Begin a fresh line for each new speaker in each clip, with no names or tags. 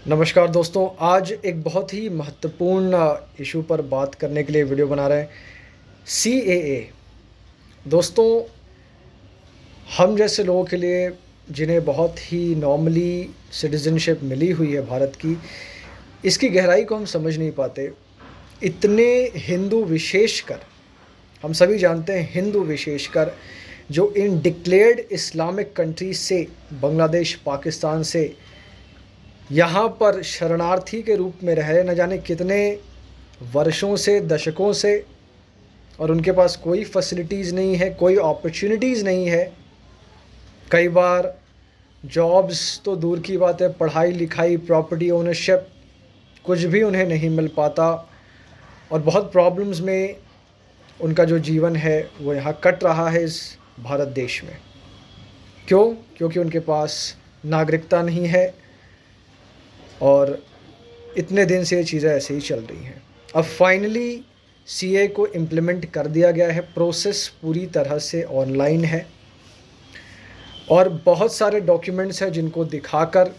नमस्कार दोस्तों, आज एक बहुत ही महत्वपूर्ण इशू पर बात करने के लिए वीडियो बना रहे हैं। सीएए दोस्तों, हम जैसे लोगों के लिए जिन्हें बहुत ही नॉर्मली सिटीज़नशिप मिली हुई है भारत की, इसकी गहराई को हम समझ नहीं पाते। इतने हिंदू विशेषकर, हम सभी जानते हैं हिंदू विशेषकर, जो इन डिक्लेयर्ड इस्लामिक कंट्री से, बांग्लादेश, पाकिस्तान से यहाँ पर शरणार्थी के रूप में रह रहे न जाने कितने वर्षों से, दशकों से, और उनके पास कोई फैसिलिटीज़ नहीं है, कोई अपॉर्चुनिटीज़ नहीं है। कई बार जॉब्स तो दूर की बात है, पढ़ाई लिखाई, प्रॉपर्टी ओनरशिप, कुछ भी उन्हें नहीं मिल पाता और बहुत प्रॉब्लम्स में उनका जो जीवन है वो यहाँ कट रहा है इस भारत देश में। क्यों? क्योंकि उनके पास नागरिकता नहीं है और इतने दिन से ये चीज़ें ऐसे ही चल रही हैं। अब फाइनली सीए को इम्प्लीमेंट कर दिया गया है, प्रोसेस पूरी तरह से ऑनलाइन है और बहुत सारे डॉक्यूमेंट्स हैं जिनको दिखाकर,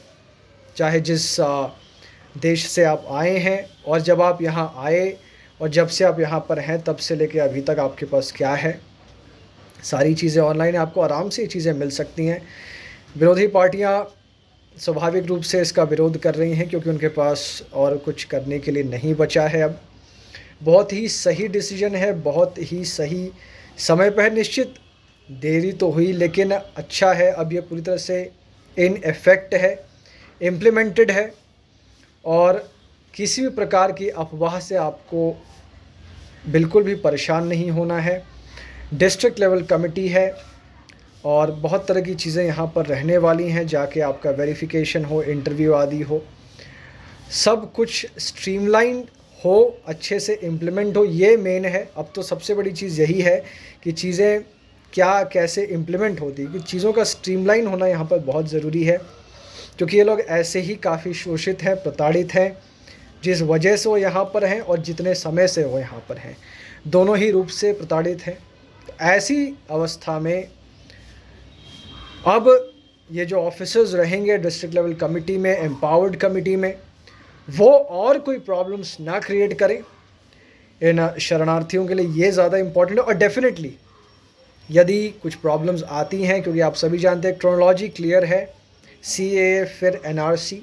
चाहे जिस देश से आप आए हैं और जब आप यहाँ आए और जब से आप यहाँ पर हैं तब से लेके अभी तक आपके पास क्या है, सारी चीज़ें ऑनलाइन है, आपको आराम से ये चीज़ें मिल सकती हैं। विरोधी पार्टियाँ स्वाभाविक रूप से इसका विरोध कर रही हैं क्योंकि उनके पास और कुछ करने के लिए नहीं बचा है। अब बहुत ही सही डिसीजन है, बहुत ही सही समय पर है। निश्चित देरी तो हुई लेकिन अच्छा है, अब ये पूरी तरह से इन इफ़ेक्ट है, इम्प्लीमेंटेड है और किसी भी प्रकार की अफवाह से आपको बिल्कुल भी परेशान नहीं होना है। डिस्ट्रिक्ट लेवल कमेटी है और बहुत तरह की चीज़ें यहाँ पर रहने वाली हैं, जाके आपका वेरिफिकेशन हो, इंटरव्यू आदि हो, सब कुछ स्ट्रीमलाइन हो, अच्छे से इम्प्लीमेंट हो, ये मेन है। अब तो सबसे बड़ी चीज़ यही है कि चीज़ें क्या कैसे इम्प्लीमेंट होती, कि चीज़ों का स्ट्रीमलाइन होना यहाँ पर बहुत ज़रूरी है क्योंकि ये लोग ऐसे ही काफ़ी शोषित हैं, प्रताड़ित हैं, जिस वजह से वो यहाँ पर हैं और जितने समय से वो यहाँ पर हैं, दोनों ही रूप से प्रताड़ित हैं। ऐसी अवस्था में अब ये जो ऑफिसर्स रहेंगे डिस्ट्रिक्ट लेवल कमेटी में, एम्पावर्ड कमेटी में, वो और कोई प्रॉब्लम्स ना क्रिएट करें इन शरणार्थियों के लिए, ये ज़्यादा इम्पॉर्टेंट है। और डेफिनेटली यदि कुछ प्रॉब्लम्स आती हैं, क्योंकि आप सभी जानते हैं क्रोनोलॉजी क्लियर है, सीएए फिर एनआरसी,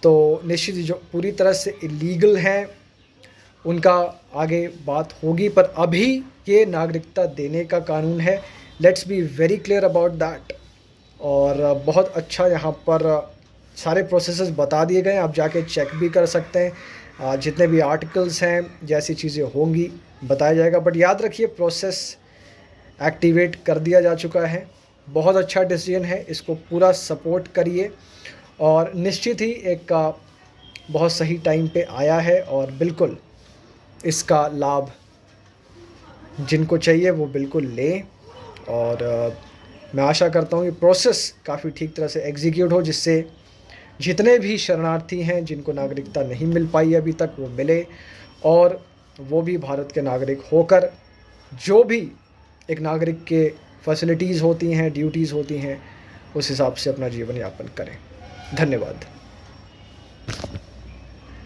तो निश्चित जो पूरी तरह से इलीगल हैं उनका आगे बात होगी, पर अभी ये नागरिकता देने का कानून है। Let's be very clear about that. और बहुत अच्छा यहाँ पर सारे प्रोसेसेस बता दिए गए हैं, आप जाके चेक भी कर सकते हैं। जितने भी आर्टिकल्स हैं, जैसी चीज़ें होंगी बताया जाएगा, बट याद रखिए प्रोसेस एक्टिवेट कर दिया जा चुका है। बहुत अच्छा डिसीजन है, इसको पूरा सपोर्ट करिए और निश्चित ही एक बहुत सही टाइम पे आया है और बिल्कुल इसका लाभ जिनको चाहिए वो बिल्कुल लें। और मैं आशा करता हूँ कि प्रोसेस काफ़ी ठीक तरह से एग्जीक्यूट हो, जिससे जितने भी शरणार्थी हैं जिनको नागरिकता नहीं मिल पाई अभी तक, वो मिले और वो भी भारत के नागरिक होकर जो भी एक नागरिक के फैसिलिटीज़ होती हैं, ड्यूटीज़ होती हैं, उस हिसाब से अपना जीवन यापन करें। धन्यवाद।